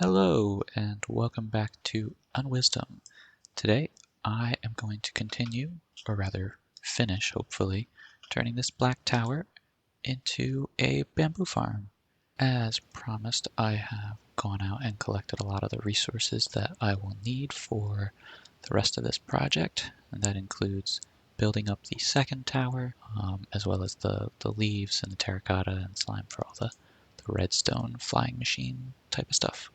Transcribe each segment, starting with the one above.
Hello and welcome back to Unwisdom. Today I am going to continue, or rather finish hopefully, turning this black tower into a bamboo farm. As promised, I have gone out and collected a lot of the resources that I will need for the rest of this project, and that includes building up the second tower, as well as the leaves and the terracotta and slime for all the redstone flying machine type of stuff.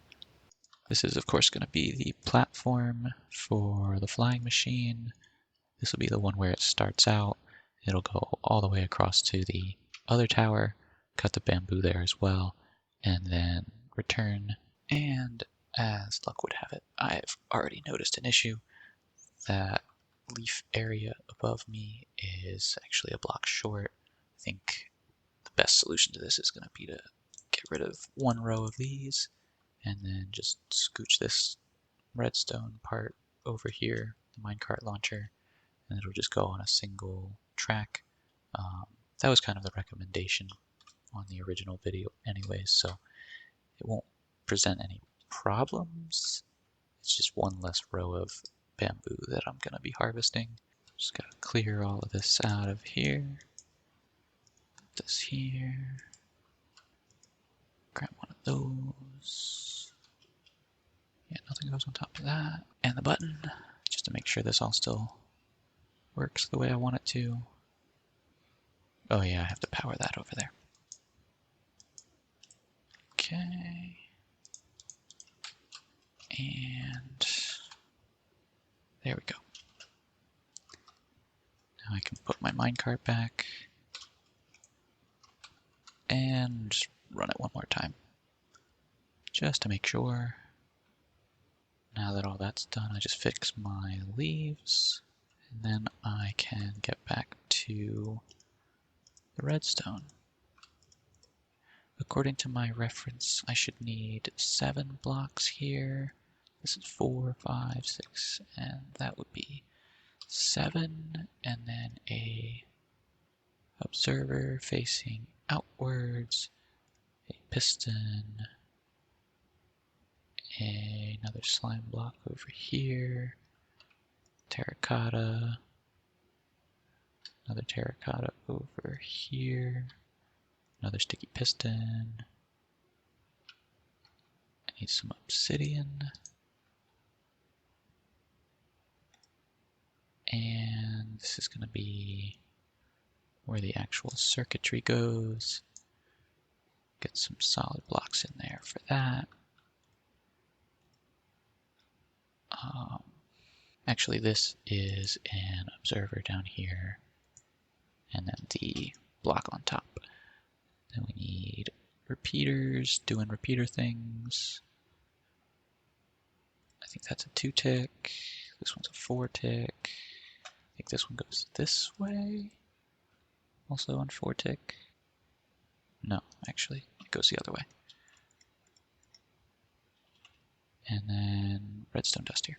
This is of course going to be the platform for the flying machine. This will be the one where it starts out. It'll go all the way across to the other tower, cut the bamboo there as well, and then return. And as luck would have it, I've already noticed an issue. That leaf area above me is actually a block short. I think the best solution to this is going to be to get rid of one row of these and then just scooch this redstone part over here, the minecart launcher, and it'll just go on a single track. That was kind of the recommendation on the original video anyways, so it won't present any problems. It's just one less row of bamboo that I'm going to be harvesting. Just got to clear all of this out of here. Put this here. Grab one of those. Yeah, nothing goes on top of that. And the button, just to make sure this all still works the way I want it to. Oh yeah, I have to power that over there. Okay. And there we go. Now I can put my minecart back and just run it one more time, just to make sure. Now that all that's done, I just fix my leaves, and then I can get back to the redstone. According to my reference, I should need 7 blocks here. This is 4, 5, 6, and that would be 7, and then a observer facing outwards, a piston, another slime block over here, terracotta, another terracotta over here, another sticky piston. I need some obsidian. And this is going to be where the actual circuitry goes. Get some solid blocks in there for that. Actually, this is an observer down here, and then the block on top. Then we need repeaters, doing repeater things. I think that's a 2-tick. This one's a 4-tick. I think this one goes this way. Also on 4-tick. No, actually, it goes the other way. And then redstone dust here.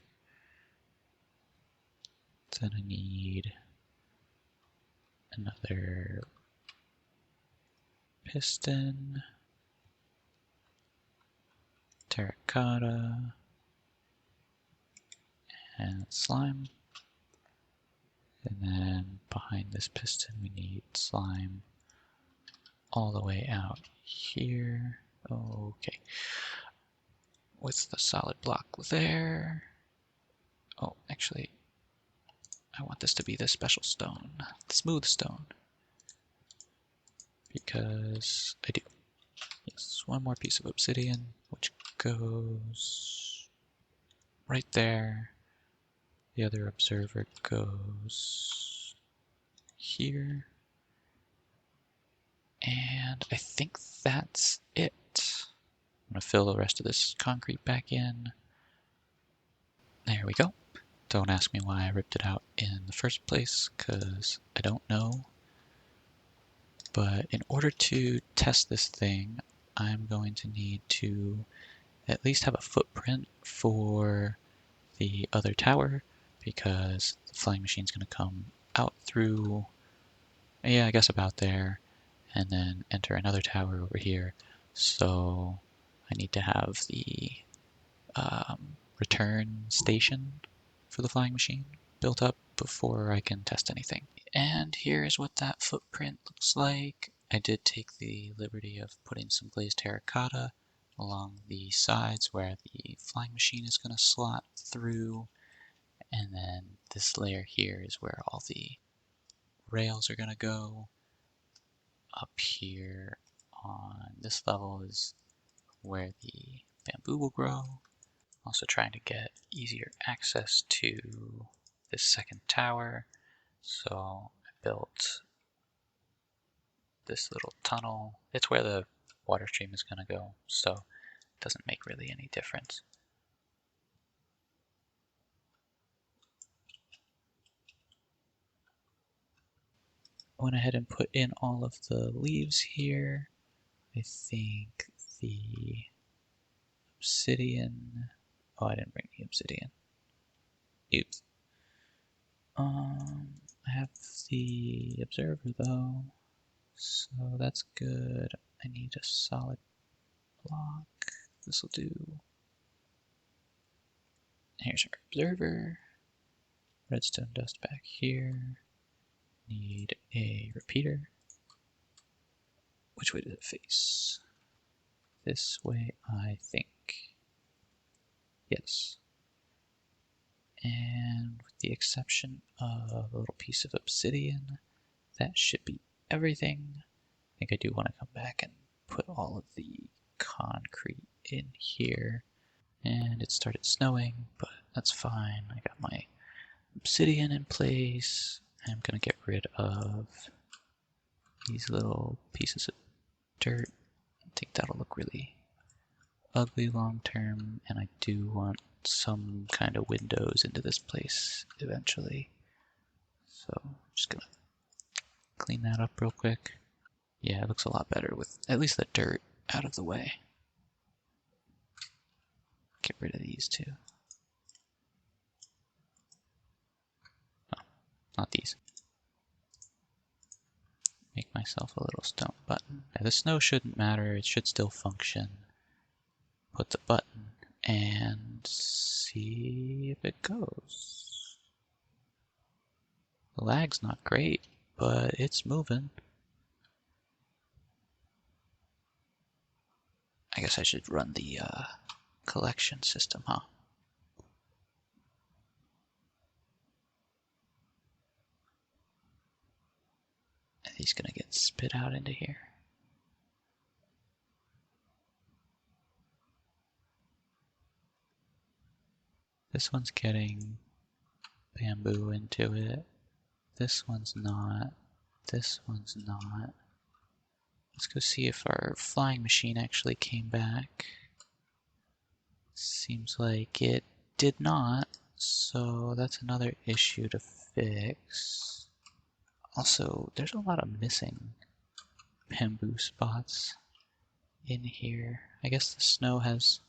Then I need another piston, terracotta, and slime. And then behind this piston we need slime all the way out here. Okay. With the solid block there. Oh, actually, I want this to be the special stone, the smooth stone. Because I do. Yes, one more piece of obsidian, which goes right there. The other observer goes here. And I think that's it. I'm going to fill the rest of this concrete back in. There we go. Don't ask me why I ripped it out in the first place, because I don't know. But in order to test this thing, I'm going to need to at least have a footprint for the other tower, because the flying machine's going to come out through, yeah, I guess about there, and then enter another tower over here. So I need to have the return station for the flying machine built up before I can test anything. And here's what that footprint looks like. I did take the liberty of putting some glazed terracotta along the sides where the flying machine is going to slot through. And then this layer here is where all the rails are going to go. Up here on this level is where the bamboo will grow. Also trying to get easier access to this second tower. So I built this little tunnel. It's where the water stream is going to go, so it doesn't make really any difference. I went ahead and put in all of the leaves here. I think the obsidian. Oh, I didn't bring the obsidian. Oops. I have the observer though, so that's good. I need a solid block. This will do. Here's our observer. Redstone dust back here. Need a repeater. Which way does it face? This way, I think. Yes. And with the exception of a little piece of obsidian, that should be everything. I think I do want to come back and put all of the concrete in here. And it started snowing, but that's fine. I got my obsidian in place. I'm gonna get rid of these little pieces of dirt. I think that'll look really ugly long term, and I do want some kind of windows into this place eventually. So I'm just gonna clean that up real quick. Yeah, it looks a lot better with at least the dirt out of the way. Get rid of these too. Oh, not these. Make myself a little stone button. Now the snow shouldn't matter, it should still function. Put the button and see if it goes. The lag's not great, but it's moving. I guess I should run the collection system, huh? And he's gonna get spit out into here. This one's getting bamboo into it. This one's not. This one's not. Let's go see if our flying machine actually came back. Seems like it did not, so that's another issue to fix. Also, there's a lot of missing bamboo spots in here. I guess the snow has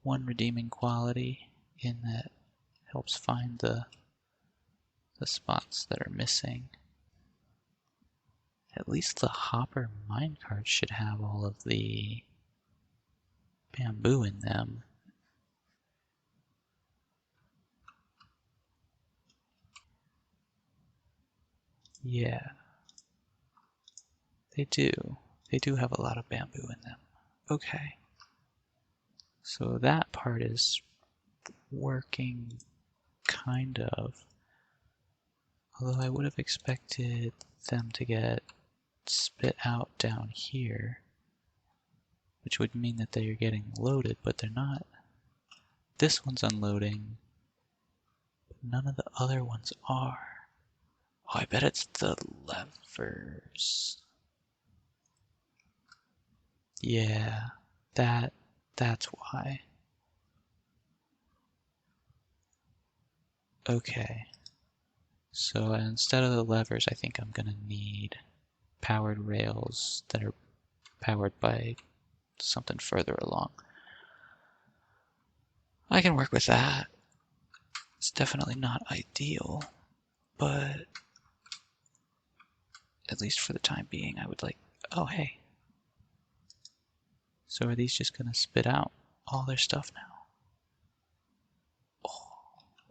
one redeeming quality in that it helps find the spots that are missing. At least the hopper minecarts should have all of the bamboo in them. Yeah, they do. They do have a lot of bamboo in them. Okay. So that part is working, kind of. Although I would have expected them to get spit out down here, which would mean that they are getting loaded, but they're not. This one's unloading, but none of the other ones are. Oh, I bet it's the levers. Yeah, that's why. Okay. So instead of the levers, I think I'm gonna need powered rails that are powered by something further along. I can work with that. It's definitely not ideal, but at least for the time being, I would like, oh hey. So are these just gonna spit out all their stuff now?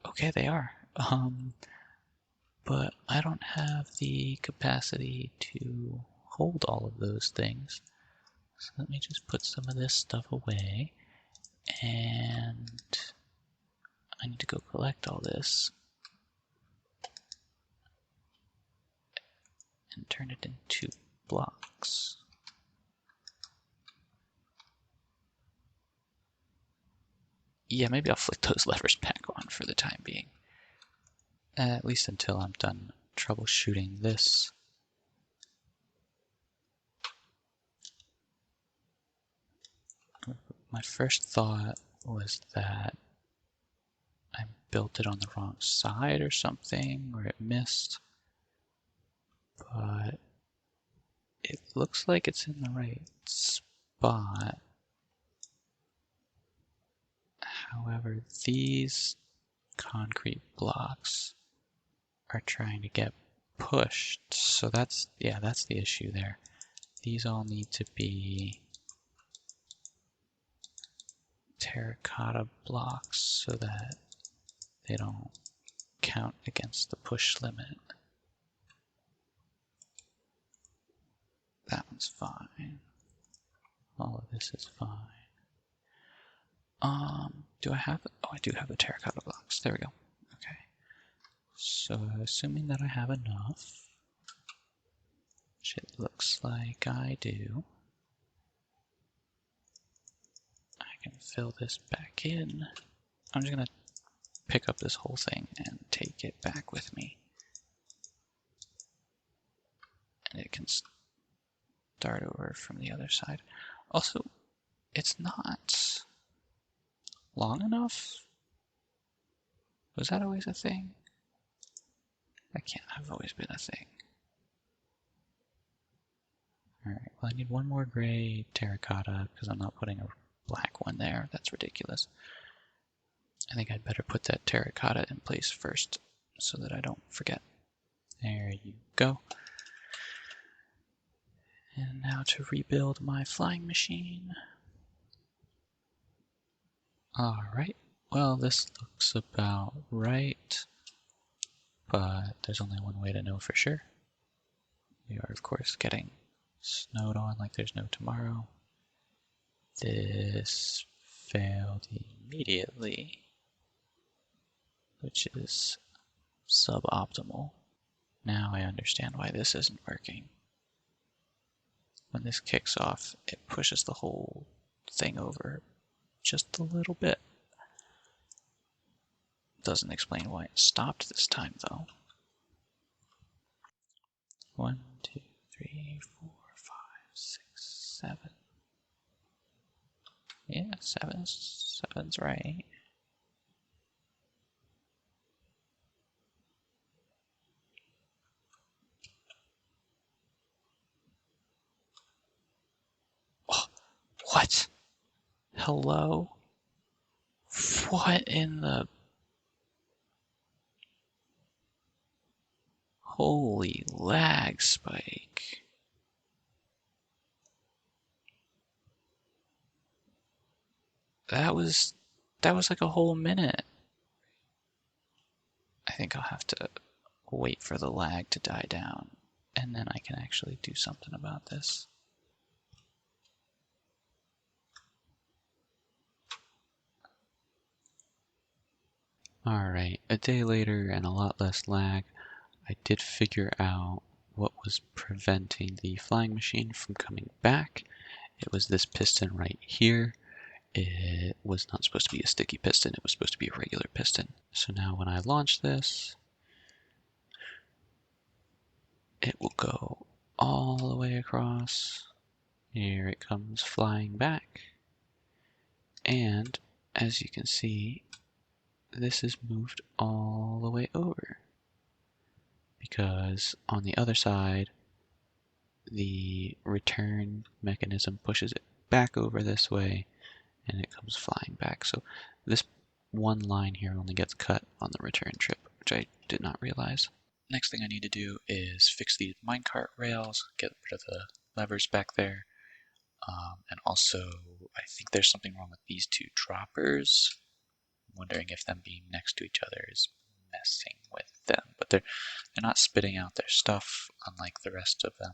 Okay, they are. But I don't have the capacity to hold all of those things. So let me just put some of this stuff away. And I need to go collect all this and turn it into blocks. Yeah, maybe I'll flick those levers back on for the time being. At least until I'm done troubleshooting this. My first thought was that I built it on the wrong side or something, or it missed. But it looks like it's in the right spot. However, these concrete blocks are trying to get pushed. So that's the issue there. These all need to be terracotta blocks so that they don't count against the push limit. That one's fine. All of this is fine. Do I have it? Oh, I do have the terracotta blocks. There we go. Okay. So assuming that I have enough, which it looks like I do, I can fill this back in. I'm just gonna pick up this whole thing and take it back with me. And it can start over from the other side. Also, it's not long enough. Was that always a thing? That can't have always been a thing. Alright, well I need one more gray terracotta because I'm not putting a black one there. That's ridiculous. I think I'd better put that terracotta in place first so that I don't forget. There you go. And now to rebuild my flying machine. Alright, well this looks about right, but there's only one way to know for sure. We are of course getting snowed on like there's no tomorrow. This failed immediately, which is suboptimal. Now I understand why this isn't working. When this kicks off, it pushes the whole thing over just a little bit. Doesn't explain why it stopped this time though. 1, 2, 3, 4, 5, 6, 7. Yeah, seven's right. Oh, what? Hello? What in the... Holy lag spike. That was like a whole minute. I think I'll have to wait for the lag to die down, and then I can actually do something about this. Alright, a day later and a lot less lag, I did figure out what was preventing the flying machine from coming back. It was this piston right here. It was not supposed to be a sticky piston, it was supposed to be a regular piston. So now when I launch this, it will go all the way across. Here it comes flying back. And as you can see, this is moved all the way over. Because on the other side, the return mechanism pushes it back over this way and it comes flying back. So this one line here only gets cut on the return trip, which I did not realize. Next thing I need to do is fix these minecart rails, get rid of the levers back there, and also I think there's something wrong with these two droppers. wondering if them being next to each other is messing with them. But they're not spitting out their stuff, unlike the rest of them.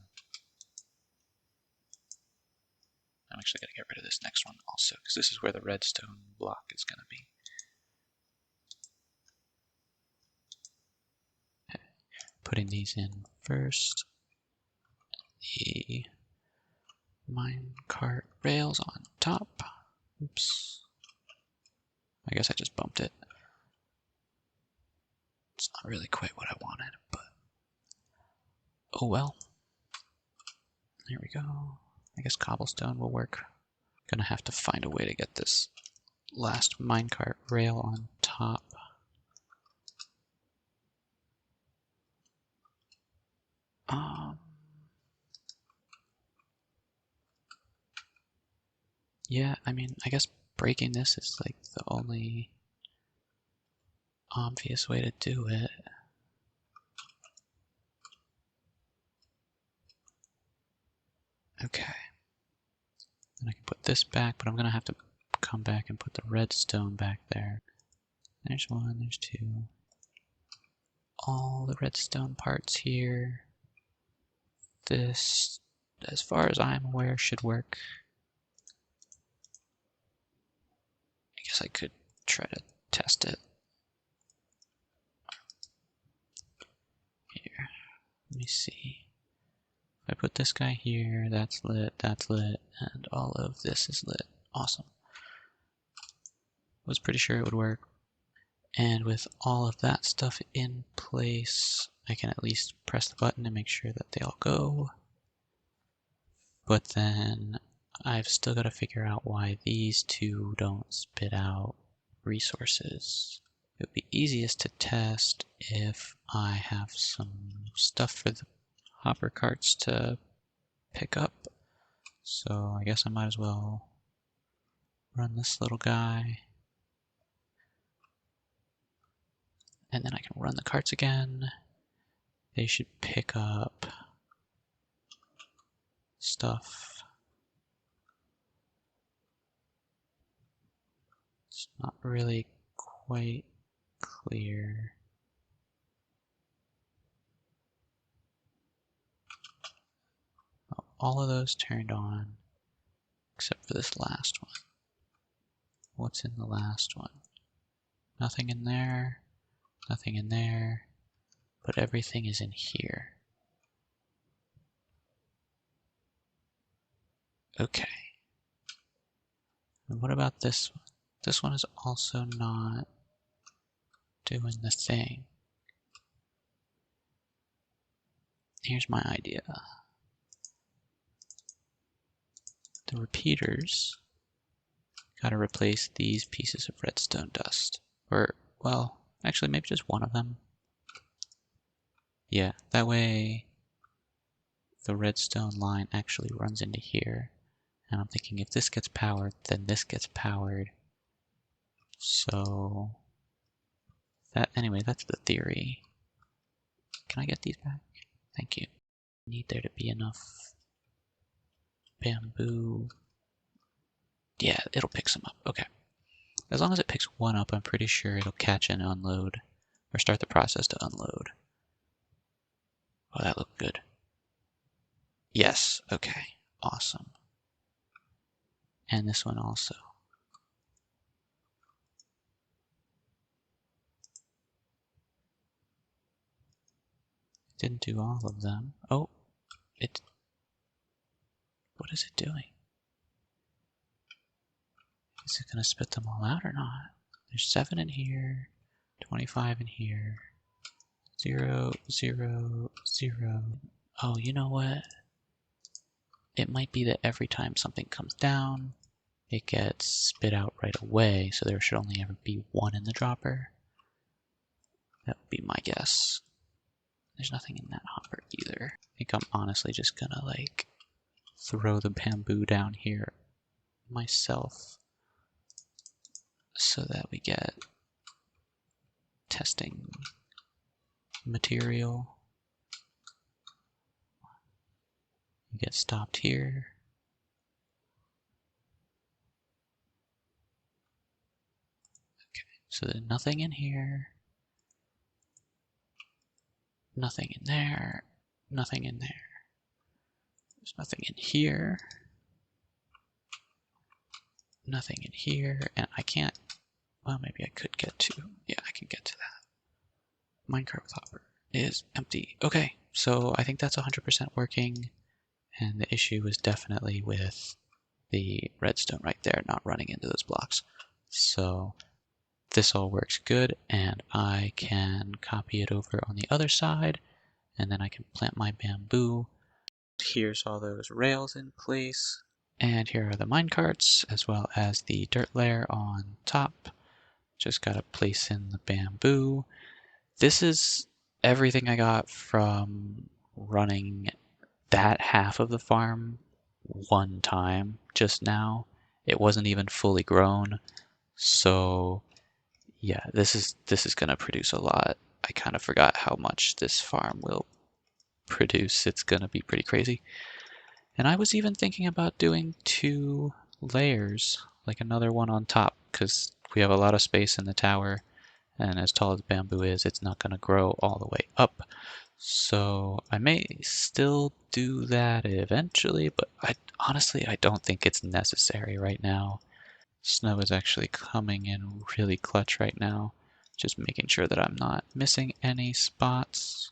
I'm actually going to get rid of this next one also, because this is where the redstone block is going to be. Okay. Putting these in first. The minecart rails on top. Oops. I guess I just bumped it. It's not really quite what I wanted, but oh well. There we go. I guess cobblestone will work. Gonna have to find a way to get this last minecart rail on top. Yeah, I mean, I guess breaking this is like the only obvious way to do it. Okay. Then I can put this back, but I'm gonna have to come back and put the redstone back there. There's one, there's two. All the redstone parts here. This, as far as I'm aware, should work. I guess I could try to test it. Here, let me see. If I put this guy here, that's lit, and all of this is lit. Awesome. Was pretty sure it would work. And with all of that stuff in place, I can at least press the button and make sure that they all go. But then I've still got to figure out why these two don't spit out resources. It would be easiest to test if I have some stuff for the hopper carts to pick up. So I guess I might as well run this little guy. And then I can run the carts again. They should pick up stuff. It's not really quite clear. Oh, all of those turned on, except for this last one. What's in the last one? Nothing in there, nothing in there, but everything is in here. Okay. And what about this one? This one is also not doing the thing. Here's my idea. The repeaters gotta replace these pieces of redstone dust. Or, well, actually maybe just one of them. Yeah, that way the redstone line actually runs into here. And I'm thinking if this gets powered, then this gets powered. So that, anyway, that's the theory. Can I get these back? Thank you. Need there to be enough bamboo. Yeah, it'll pick some up. Okay. As long as it picks one up, I'm pretty sure it'll catch and unload, or start the process to unload. Oh, that looked good. Yes, okay, awesome. And this one also. Didn't do all of them. Oh, what is it doing? Is it gonna spit them all out or not? There's 7 in here, 25 in here, 0, 0, 0. Oh, you know what? It might be that every time something comes down, it gets spit out right away, so there should only ever be 1 in the dropper. That would be my guess. There's nothing in that hopper either. I think I'm honestly just gonna like throw the bamboo down here myself so that we get testing material. You get stopped here. Okay, So there's nothing in here, nothing in there, nothing in there. There's nothing in here, nothing in here, and I can't, well, maybe I could get to, yeah, I can get to that. Minecart with hopper is empty. Okay, so I think that's 100% working, and the issue is definitely with the redstone right there, not running into those blocks. So this all works good, and I can copy it over on the other side, and then I can plant my bamboo. Here's all those rails in place, and here are the minecarts, as well as the dirt layer on top. Just gotta place in the bamboo. This is everything I got from running that half of the farm one time just now. It wasn't even fully grown, so yeah, this is gonna produce a lot. I kind of forgot how much this farm will produce. It's gonna be pretty crazy. And I was even thinking about doing 2 layers, like another one on top, because we have a lot of space in the tower, and as tall as bamboo is, it's not gonna grow all the way up. So I may still do that eventually, but honestly, I don't think it's necessary right now. Snow is actually coming in really clutch right now. Just making sure that I'm not missing any spots.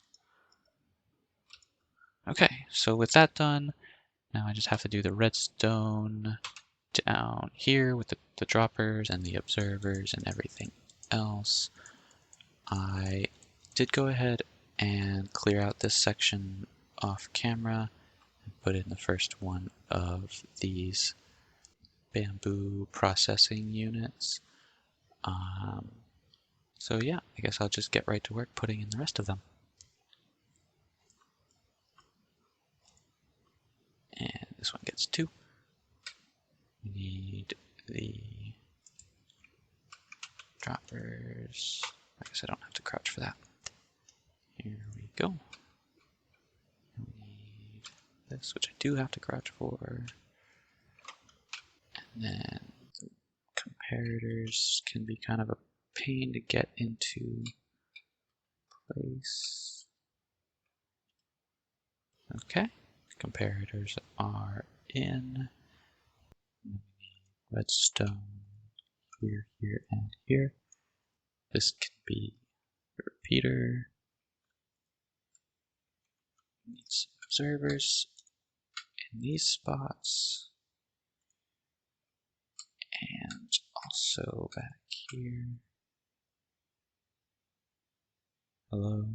Okay, so with that done, now I just have to do the redstone down here with the droppers and the observers and everything else. I did go ahead and clear out this section off camera and put in the first one of these bamboo processing units. So yeah, I guess I'll just get right to work putting in the rest of them. And this one gets 2. We need the droppers. I guess I don't have to crouch for that. Here we go. We need this, which I do have to crouch for. And then the comparators can be kind of a pain to get into place. Okay, comparators are in. Redstone here, here, and here. This can be a repeater. We need some observers in these spots. And also back here. Hello.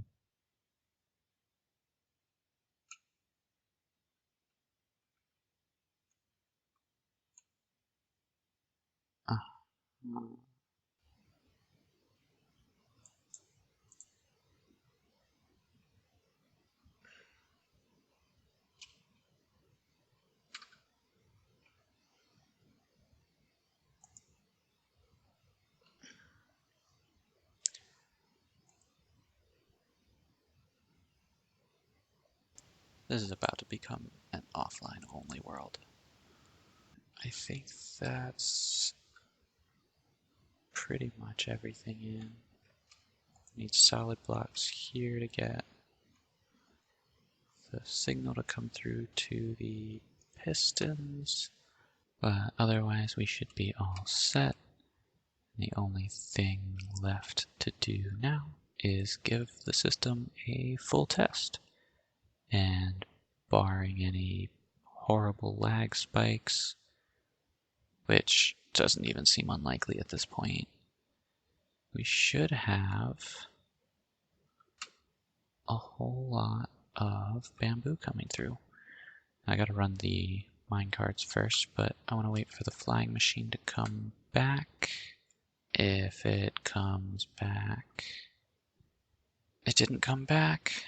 This is about to become an offline only world. I think that's pretty much everything in. Need solid blocks here to get the signal to come through to the pistons, but otherwise we should be all set. The only thing left to do now is give the system a full test, and barring any horrible lag spikes, which doesn't even seem unlikely at this point, we should have a whole lot of bamboo coming through. I gotta run the minecarts first, but I want to wait for the flying machine to come back. If it comes back... It didn't come back.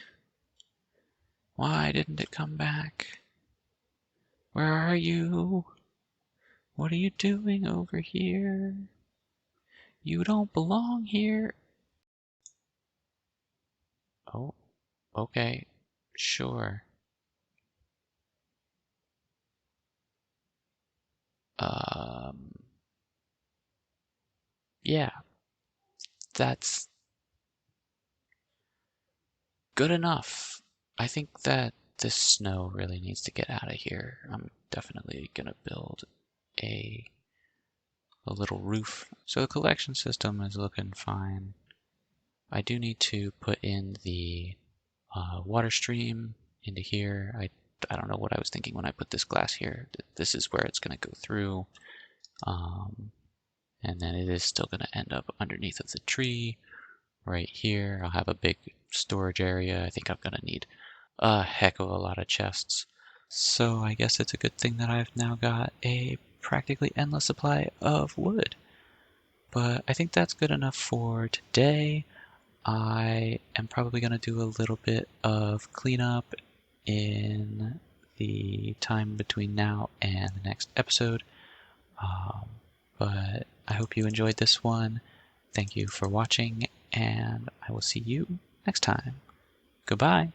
Why didn't it come back? Where are you? What are you doing over here? You don't belong here. Oh, okay, sure. Yeah, that's good enough. I think that this snow really needs to get out of here. I'm definitely gonna build a little roof. So the collection system is looking fine. I do need to put in the water stream into here. I don't know what I was thinking when I put this glass here. This is where it's going to go through. And then it is still going to end up underneath of the tree right here. I'll have a big storage area. I think I'm going to need a heck of a lot of chests. So I guess it's a good thing that I've now got a practically endless supply of wood. But I think that's good enough for today. I am probably going to do a little bit of cleanup in the time between now and the next episode. But I hope you enjoyed this one. Thank you for watching, and I will see you next time. Goodbye.